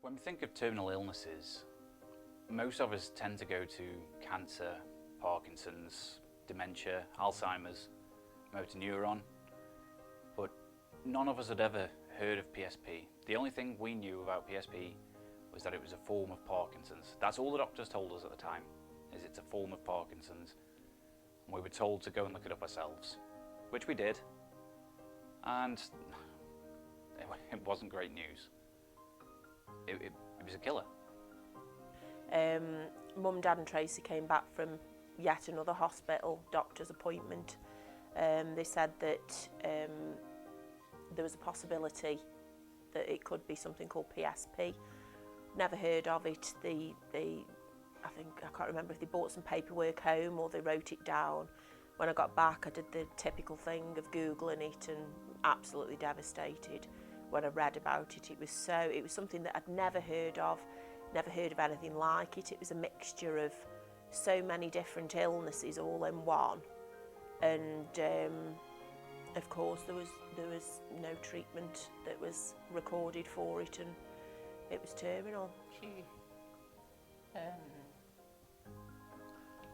When we think of terminal illnesses, most of us tend to go to cancer, Parkinson's, dementia, Alzheimer's, motor neuron, but none of us had ever heard of PSP. The only thing we knew about PSP was that it was a form of Parkinson's. That's all the doctors told us at the time, is it's a form of Parkinson's. And we were told to go and look it up ourselves, which we did, and it wasn't great news. It was a killer. Mum, Dad and Tracy came back from yet another hospital doctor's appointment. They said that there was a possibility that it could be something called PSP. Never heard of it. I can't remember if they bought some paperwork home or they wrote it down. When I got back, I did the typical thing of Googling it and absolutely devastated when I read about it. It was something that I'd never heard of anything like it. It was a mixture of so many different illnesses all in one, and of course there was no treatment that was recorded for it, and it was terminal. She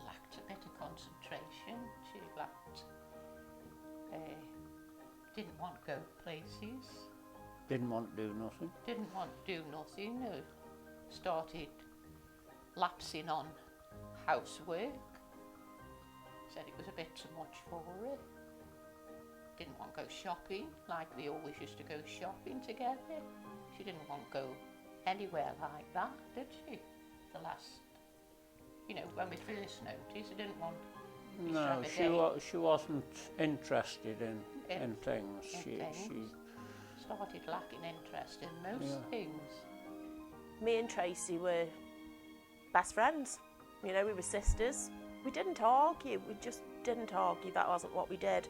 lacked a bit of concentration. She didn't want to go places. Didn't want to do nothing. Didn't want to do nothing. Started lapsing on housework. Said it was a bit too much for her. Didn't want to go shopping like we always used to go shopping together. She didn't want to go anywhere like that, did she? The last, when we first noticed, I didn't want No, she wasn't interested in things. She started lacking interest in most things. Me and Tracy were best friends. We were sisters. We didn't argue. We just didn't argue. That wasn't what we did.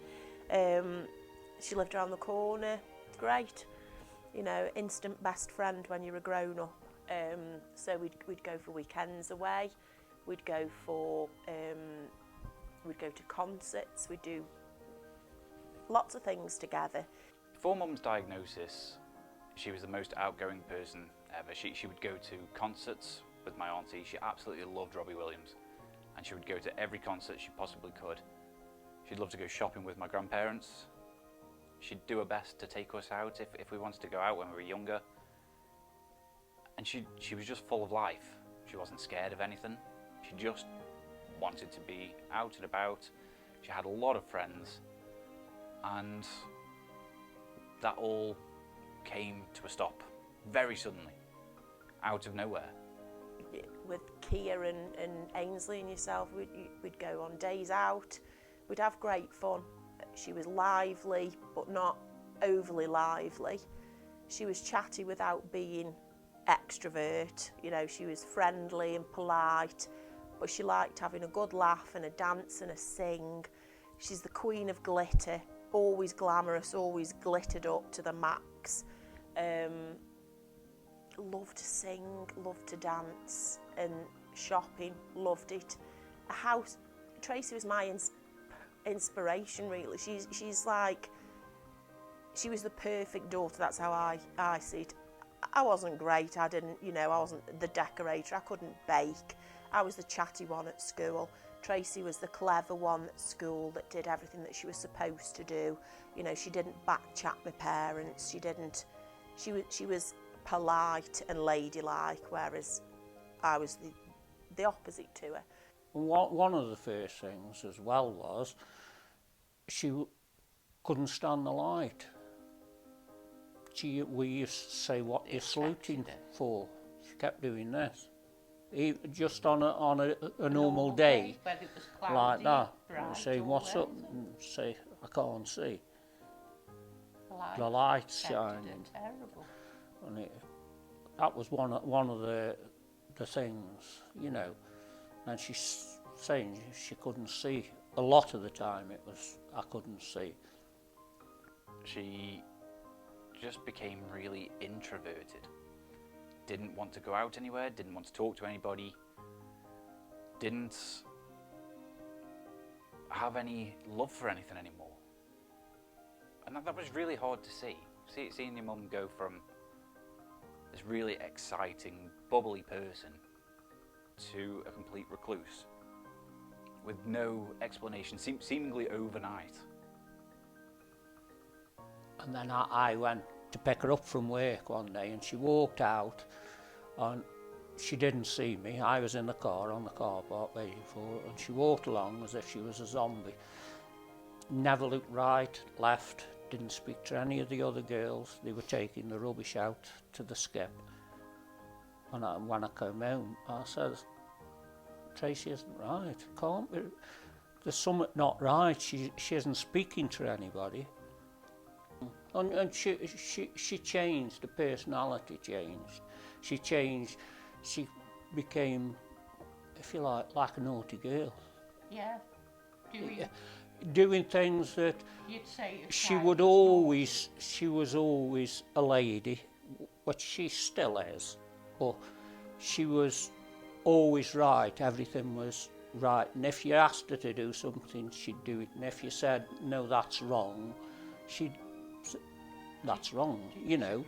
She lived around the corner. Great. Instant best friend when you're a grown up. So we'd go for weekends away. We'd go to concerts. We'd do lots of things together. Before Mum's diagnosis, she was the most outgoing person ever. She would go to concerts with my auntie. She absolutely loved Robbie Williams, and she would go to every concert she possibly could. She'd love to go shopping with my grandparents. She'd do her best to take us out if we wanted to go out when we were younger. And she was just full of life. She wasn't scared of anything. She just wanted to be out and about. She had a lot of friends, and that all came to a stop very suddenly, out of nowhere. With Kia and Ainsley and yourself, we'd go on days out. We'd have great fun. She was lively, but not overly lively. She was chatty without being extrovert. She was friendly and polite, but she liked having a good laugh and a dance and a sing. She's the queen of glitter, always glamorous, always glittered up to the max. Loved to sing, loved to dance, and shopping, loved it. Tracy was my inspiration, really. She's like, she was the perfect daughter. That's how I see it. I wasn't great. I wasn't the decorator. I couldn't bake. I was the chatty one at school. Tracy was the clever one at school that did everything that she was supposed to do. She didn't backchat my parents. She was polite and ladylike, whereas I was the opposite to her. One of the first things as well was she couldn't stand the light. We used to say, "What are you saluting for?" She kept doing this. Just on a normal day when it was cloudy, like that, bright, say, "What's up?" and say, "I can't see." The light's shining. Terrible. And that was one of the things, And she's saying she couldn't see. A lot of the time I couldn't see. She just became really introverted. Didn't want to go out anywhere, didn't want to talk to anybody, didn't have any love for anything anymore. And that was really hard to see. Seeing your mum go from this really exciting, bubbly person to a complete recluse with no explanation, seemingly overnight. And then I went to pick her up from work one day, and she walked out and she didn't see me. I was in the car, on the car park waiting for her, and she walked along as if she was a zombie. Never looked right, left, didn't speak to any of the other girls. They were taking the rubbish out to the skip. And when I came home, I said, Tracy isn't right, can't be. There's something not right, she isn't speaking to anybody. And she changed, the personality changed. She changed, she became, if you like a naughty girl. Yeah. Doing things that You'd say she was always a lady, which she still is, but she was always right, everything was right. And if you asked her to do something, she'd do it. And if you said, no, that's wrong, she'd say, that's wrong, you know.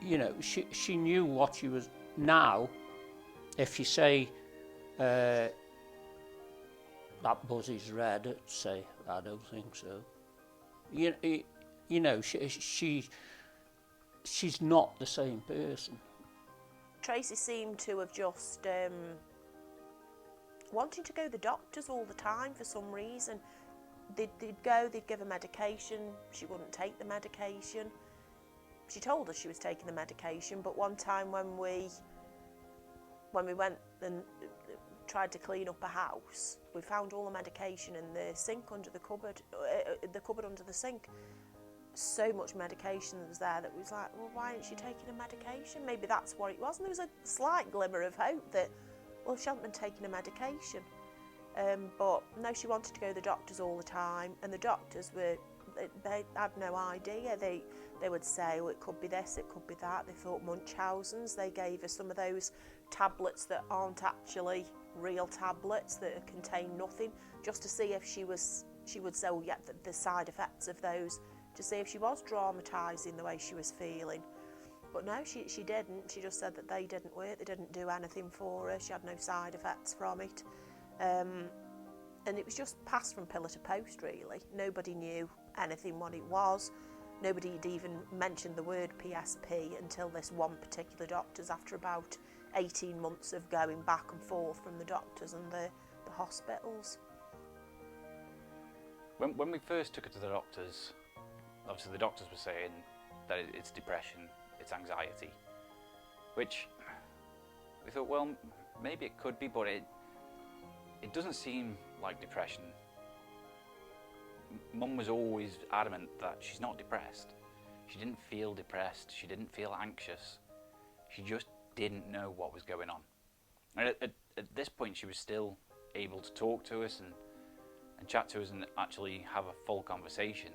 You know, she knew what she was. Now, if you say, that Buzzy's red, I'd say, I don't think so. You know, she's not the same person. Tracy seemed to have just wanting to go to the doctors all the time for some reason. They'd go, they'd give her medication, she wouldn't take the medication. She told us she was taking the medication, but one time when we went and tried to clean up a house, we found all the medication in the sink under the cupboard under the sink. So much medication that was there that was like, well, why isn't she taking a medication? Maybe that's what it was. And there was a slight glimmer of hope that, well, she hadn't been taking a medication. But no, she wanted to go to the doctors all the time, and the doctors they had no idea. They would say, oh, it could be this, it could be that. They thought Munchausen's. They gave her some of those tablets that aren't actually real tablets, that contain nothing, just to see if she would say, oh, yeah, the side effects of those, to see if she was dramatising the way she was feeling. But no, she didn't. She just said that they didn't work, they didn't do anything for her, she had no side effects from it. And it was just passed from pillar to post, really. Nobody knew anything what it was. Nobody had even mentioned the word PSP until this one particular doctor's, after about 18 months of going back and forth from the doctors and the hospitals. When we first took her to the doctors, obviously the doctors were saying that it's depression, it's anxiety, which we thought, well, maybe it could be, but it doesn't seem like depression. Mum was always adamant that she's not depressed. She didn't feel depressed, she didn't feel anxious. She just didn't know what was going on. And at this point she was still able to talk to us and chat to us and actually have a full conversation,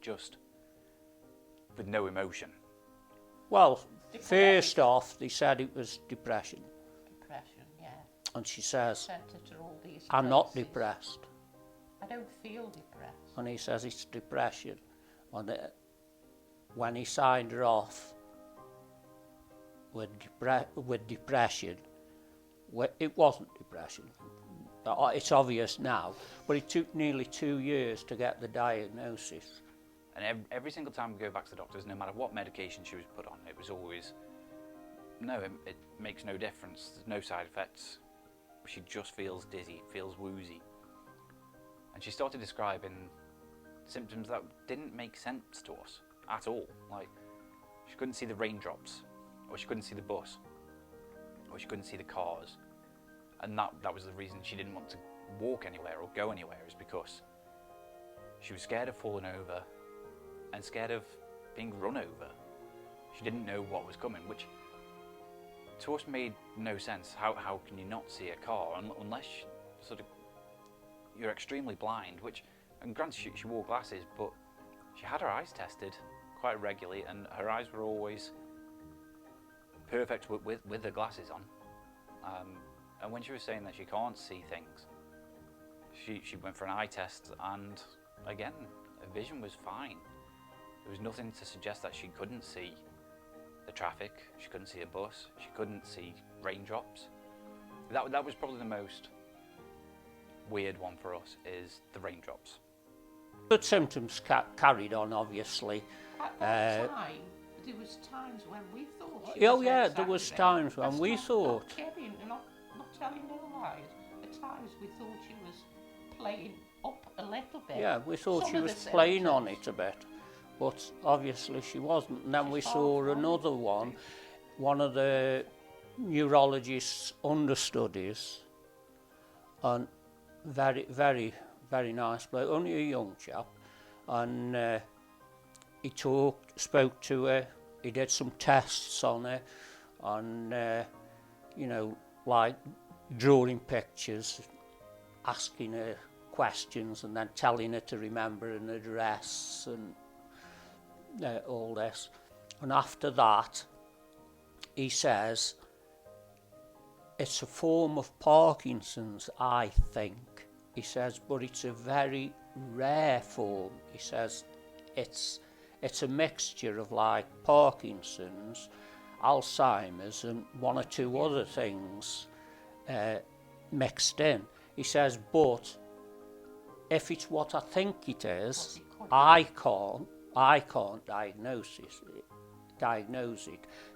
just with no emotion. Well, first off, they said it was depression. Depression, yeah. And she says, Sent her to all these I'm not places. depressed. I don't feel depressed. And he says it's depression. And when he signed her off with depression, it wasn't depression. It's obvious now, but it took nearly 2 years to get the diagnosis. And every single time we go back to the doctors, no matter what medication she was put on, it was always, no, it makes no difference, there's no side effects. She just feels dizzy, feels woozy. And she started describing symptoms that didn't make sense to us at all. Like, she couldn't see the raindrops, or she couldn't see the bus, or she couldn't see the cars. And that was the reason she didn't want to walk anywhere or go anywhere, is because she was scared of falling over and scared of being run over. She didn't know what was coming, which to us made no sense. How can you not see a car unless you're extremely blind, which, and granted she wore glasses, but she had her eyes tested quite regularly and her eyes were always perfect with the glasses on. And when she was saying that she can't see things, she went for an eye test and again, her vision was fine. There was nothing to suggest that she couldn't see the traffic, she couldn't see a bus, she couldn't see raindrops. That was probably the most weird one for us, is the raindrops. Good symptoms carried on, obviously. At that time, there was times when we thought she Oh was yeah, there was exaggerating. times when That's we not thought. kidding, not telling no lies. At times we thought she was playing up a little bit. Yeah, we thought Some she of was the playing on symptoms. it a bit, but obviously she wasn't. And then She's we far saw from another one of the neurologist's understudies, and very nice bloke, only a young chap, and he spoke to her, he did some tests on her, and you know, like drawing pictures, asking her questions, and then telling her to remember an address and all this. And after that, he says, it's a form of Parkinson's, I think. He says, but it's a very rare form. He says, it's a mixture of like Parkinson's, Alzheimer's, and one or two other things mixed in. He says, but if it's what I think it is, I can't diagnose it.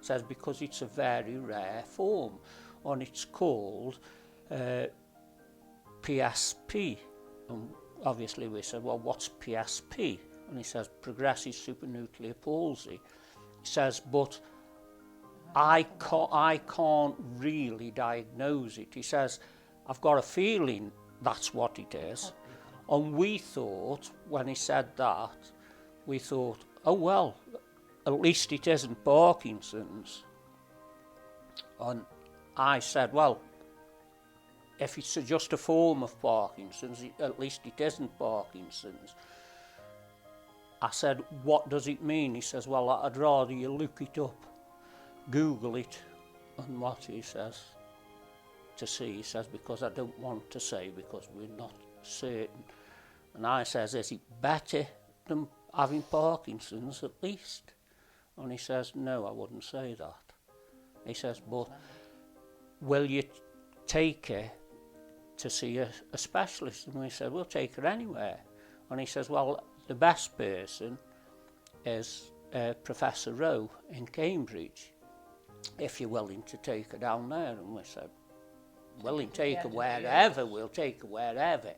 He says, because it's a very rare form, and it's called PSP. And obviously we said, well, what's PSP? And he says, progressive supranuclear palsy. He says, but I can't really diagnose it. He says, I've got a feeling that's what it is. And we thought, when he said that, we thought, oh well, at least it isn't Parkinson's. And I said, well, if it's just a form of Parkinson's, at least it isn't Parkinson's. I said, what does it mean? He says, well, I'd rather you look it up, Google it, and what he says to see. He says, because I don't want to say, because we're not certain. And I says, is it better than having Parkinson's at least? And he says, no, I wouldn't say that. He says, but will you take her to see a specialist? And we said, we'll take her anywhere. And he says, well, the best person is Professor Rowe in Cambridge, if you're willing to take her down there. And we said, willing to take her wherever, we'll take her wherever.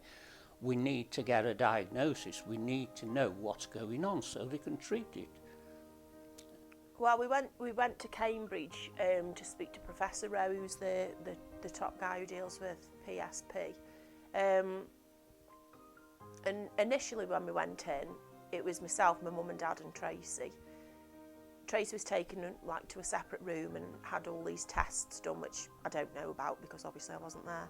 We need to get a diagnosis. We need to know what's going on so they can treat it. Well, we went to Cambridge to speak to Professor Rowe, who's the top guy who deals with PSP. And initially when we went in, it was myself, my mum and dad and Tracy. Tracy was taken like to a separate room and had all these tests done, which I don't know about because obviously I wasn't there.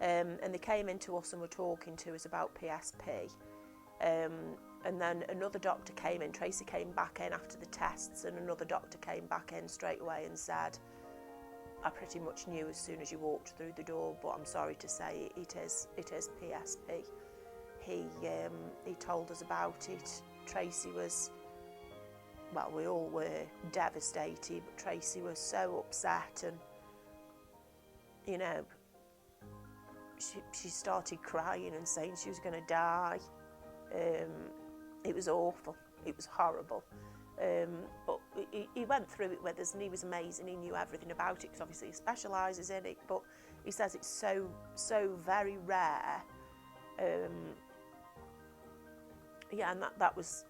And they came in to us and were talking to us about PSP. And then another doctor came in. Tracy came back in after the tests, and another doctor came back in straight away and said, I pretty much knew as soon as you walked through the door, but I'm sorry to say it is PSP. He told us about it. Tracy was, well, we all were devastated, but Tracy was so upset, and you know, she started crying and saying she was going to die. It was awful. It was horrible. But he went through it with us, and he was amazing. He knew everything about it because obviously he specialises in it. But he says it's so very rare. Yeah, and that was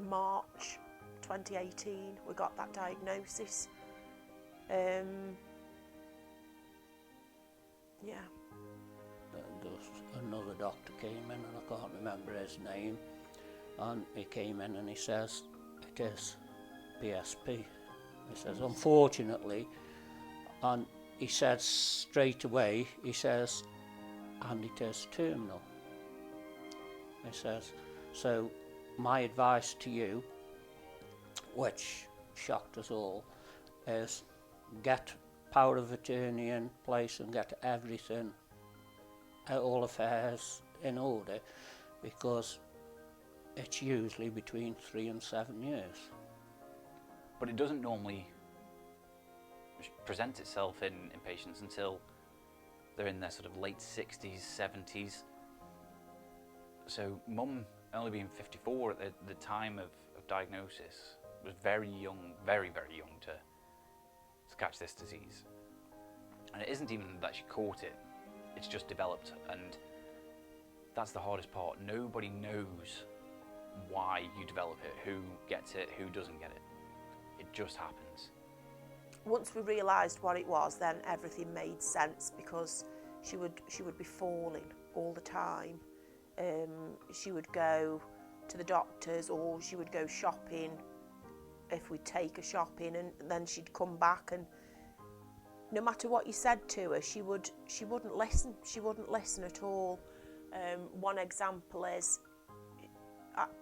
March 2018. We got that diagnosis. Yeah. Another doctor came in, and I can't remember his name, and he came in and he says, it is PSP. He says, unfortunately, and he said straight away, he says, and it is terminal. He says, so my advice to you, which shocked us all, is get power of attorney in place and get everything, all affairs in order, because it's usually between 3 and 7 years. But it doesn't normally present itself in patients until they're in their sort of late 60s, 70s. So Mum, only being 54 at the time of diagnosis, was very young, very, very young to catch this disease. And it isn't even that she caught it, it's just developed, and that's the hardest part. Nobody knows why you develop it, who gets it, who doesn't get it. It just happens. Once we realised what it was, then everything made sense, because she would be falling all the time. She would go to the doctors, or she would go shopping if we'd take her shopping, and then she'd come back, and no matter what you said to her, she wouldn't listen. She wouldn't listen at all. One example is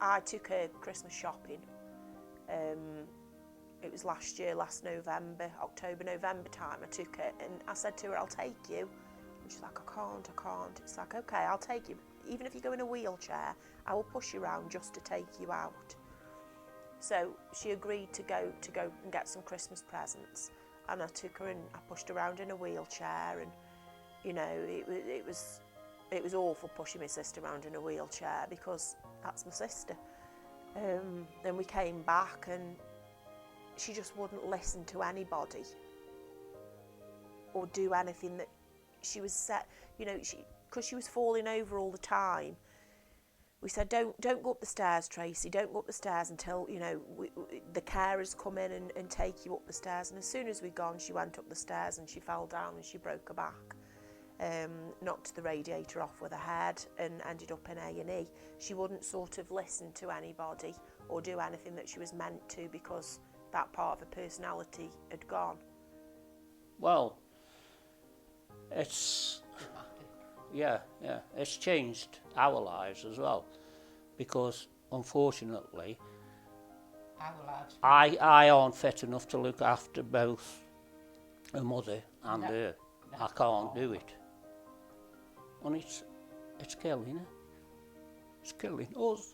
I took her Christmas shopping. It was last November, October, November time. I took her and I said to her, I'll take you. And she's like, I can't. It's like, okay, I'll take you. Even if you go in a wheelchair, I will push you around just to take you out. So she agreed to go and get some Christmas presents. And I took her and I pushed her around in a wheelchair, and you know, it was awful pushing my sister around in a wheelchair, because that's my sister. Then we came back and she just wouldn't listen to anybody or do anything that she was set, you know, because she was falling over all the time. We said, don't go up the stairs, Tracy, don't go up the stairs until, you know, the carers come in and take you up the stairs. And as soon as we'd gone, she went up the stairs and she fell down and she broke her back. Knocked the radiator off with her head and ended up in A&E. She wouldn't sort of listen to anybody or do anything that she was meant to, because that part of her personality had gone. Well, it's it's changed our lives as well, because unfortunately Our lives. I aren't fit enough to look after both her mother and her. I can't do it, and it's killing her. It's killing us.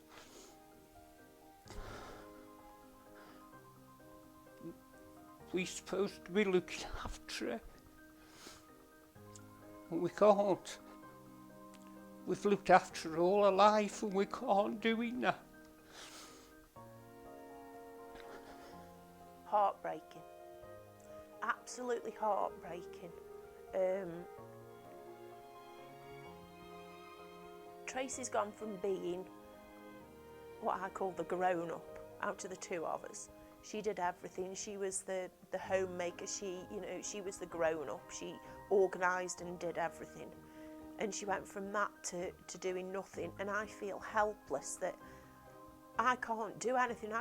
We're supposed to be looking after her, and we can't. We've looked after her all her life and we can't do it now. Heartbreaking. Absolutely heartbreaking. Tracy's gone from being what I call the grown-up out of the two of us. She did everything. She was the homemaker. She was the grown-up. She organised and did everything. And she went from that to doing nothing. And I feel helpless that I can't do anything.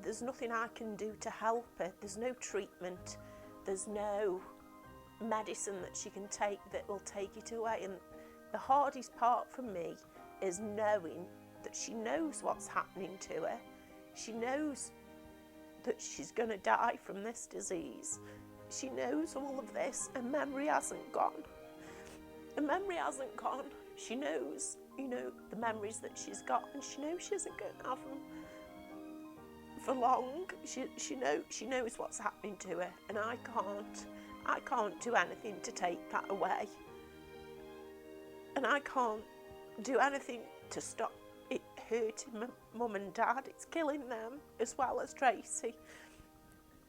There's nothing I can do to help her. There's no treatment. There's no medicine that she can take that will take it away. And the hardest part for me is knowing that she knows what's happening to her. She knows that she's going to die from this disease. She knows all of this, and memory hasn't gone. The memory hasn't gone. She knows, the memories that she's got, and she knows she isn't going to have them for long. She knows what's happening to her, and I can't do anything to take that away. And I can't do anything to stop it hurting my mum and dad. It's killing them as well as Tracy.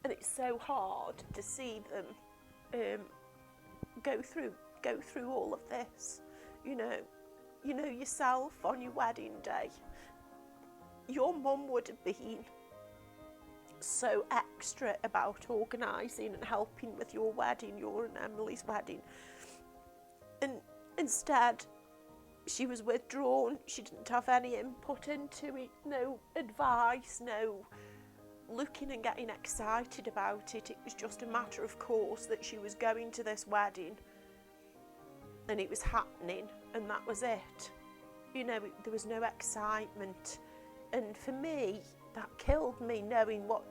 And it's so hard to see them go through all of this. You know yourself on your wedding day. Your mum would have been so extra about organising and helping with your wedding, your and Emily's wedding. And instead, she was withdrawn. She didn't have any input into it, no advice, no looking and getting excited about it. It was just a matter of course that she was going to this wedding and it was happening, and that was it. There was no excitement. And for me, that killed me, knowing what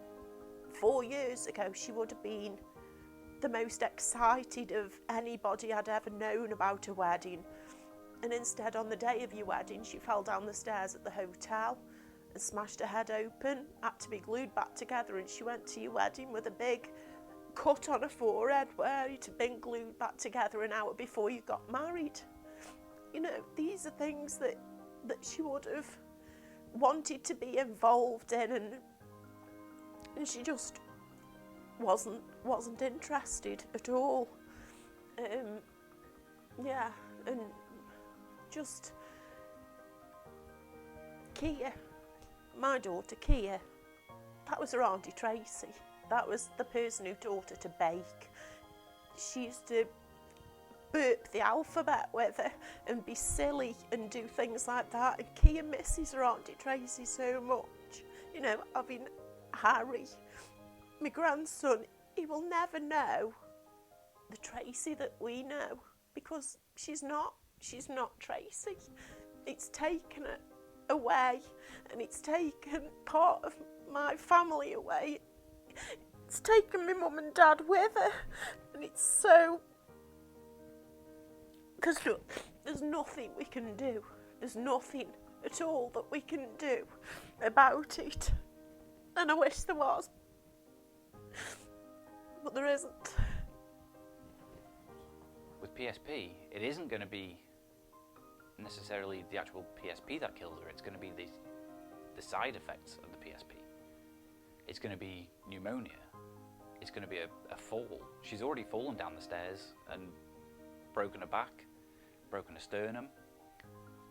4 years ago she would have been the most excited of anybody I'd ever known about a wedding. And instead, on the day of your wedding, she fell down the stairs at the hotel and smashed her head open, had to be glued back together, and she went to your wedding with a big cut on her forehead where it had been glued back together an hour before you got married. You know, these are things that she would have wanted to be involved in, and she just wasn't interested at all. Yeah, and just Kia, my daughter Kia, that was her Auntie Tracy. That was the person who taught her to bake. She used to burp the alphabet with her and be silly and do things like that. And Kia misses her Auntie Tracy so much. You know, having Harry, my grandson, he will never know the Tracy that we know because she's not Tracy. It's taken her away, and it's taken part of my family away. It's taken my mum and dad with her, and it's so... There's nothing we can do. There's nothing at all that we can do about it. And I wish there was. But there isn't. With PSP, it isn't going to be necessarily the actual PSP that kills her. It's going to be the side effects of the PSP. It's going to be pneumonia. It's going to be a fall. She's already fallen down the stairs and broken her back, broken her sternum.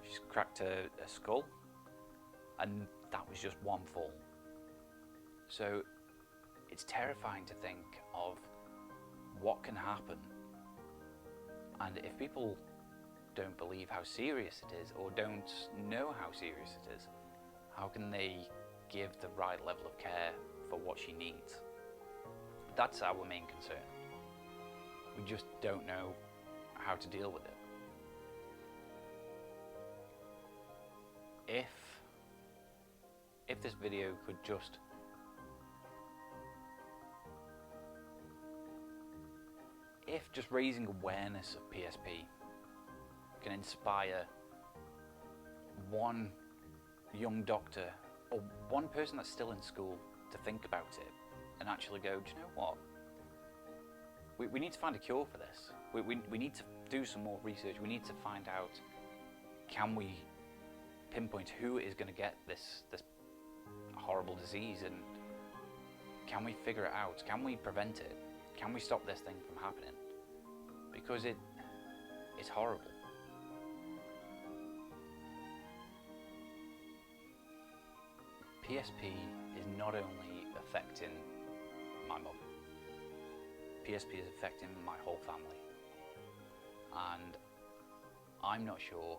She's cracked her skull, and that was just one fall. So it's terrifying to think of what can happen. And if people don't believe how serious it is, or don't know how serious it is, how can they give the right level of care for what she needs? That's our main concern. We just don't know how to deal with it. If this video could just raising awareness of PSP can inspire one young doctor or one person that's still in school to think about it and actually go, do you know what? We need to find a cure for this. We need to do some more research. We need to find out, can we pinpoint who is going to get this horrible disease, and can we figure it out? Can we prevent it? Can we stop this thing from happening? Because it's horrible. PSP is not only affecting my mum. PSP is affecting my whole family. And I'm not sure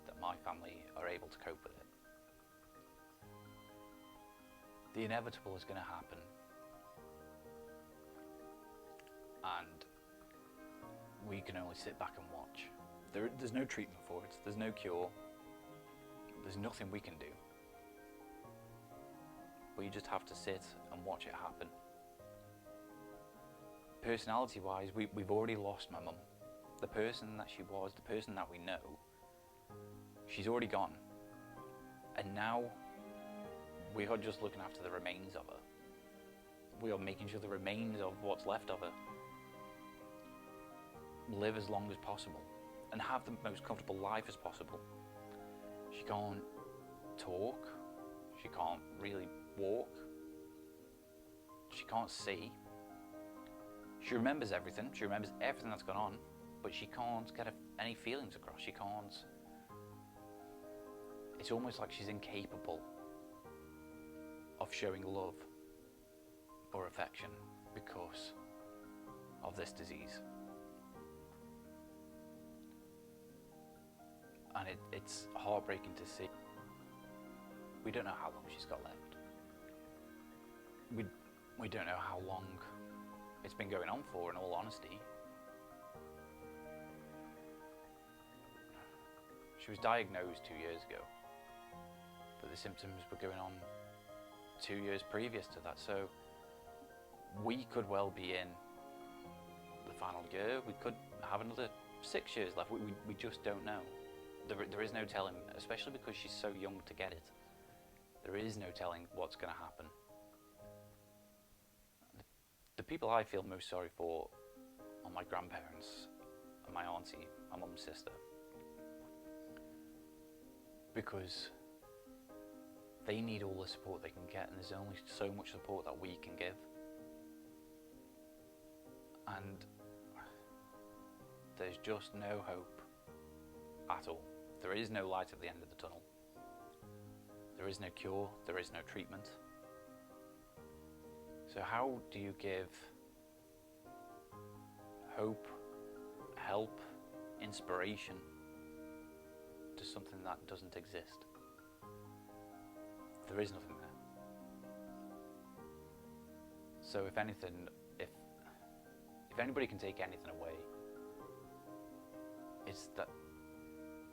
that my family are able to cope with it. The inevitable is going to happen. And we can only sit back and watch. There's no treatment for it. There's no cure. There's nothing we can do. We just have to sit and watch it happen. Personality-wise, we've already lost my mum. The person that she was, the person that we know, she's already gone. And now we are just looking after the remains of her. We are making sure the remains of what's left of her live as long as possible and have the most comfortable life as possible. She can't talk, she can't really walk, she can't see. She remembers everything that's gone on, but she can't get any feelings across. She can't. It's almost like she's incapable of showing love or affection because of this disease. And it's heartbreaking to see. We don't know how long she's got left. We don't know how long it's been going on for, in all honesty. She was diagnosed 2 years ago, but the symptoms were going on 2 years previous to that, so we could well be in the final year. We could have another 6 years left. We just don't know. There is no telling, especially because she's so young to get it. There is no telling what's going to happen. The people I feel most sorry for are my grandparents and my auntie, my mum's sister. Because they need all the support they can get, and there's only so much support that we can give. And there's just no hope at all. There is no light at the end of the tunnel. There is no cure, there is no treatment. So how do you give hope, help, inspiration to something that doesn't exist? There is nothing there. So if anything, if anybody can take anything away, it's that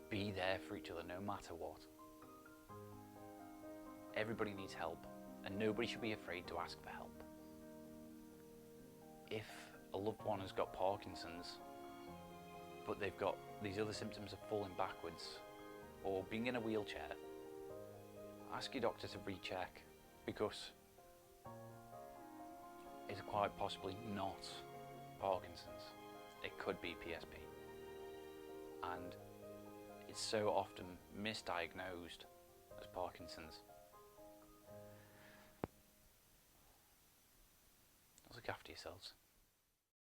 be there for each other no matter what. Everybody needs help, and nobody should be afraid to ask for help. If a loved one has got Parkinson's, but they've got these other symptoms of falling backwards or being in a wheelchair, ask your doctor to recheck, because it's quite possibly not Parkinson's. It could be PSP. And it's so often misdiagnosed as Parkinson's. Look after yourselves.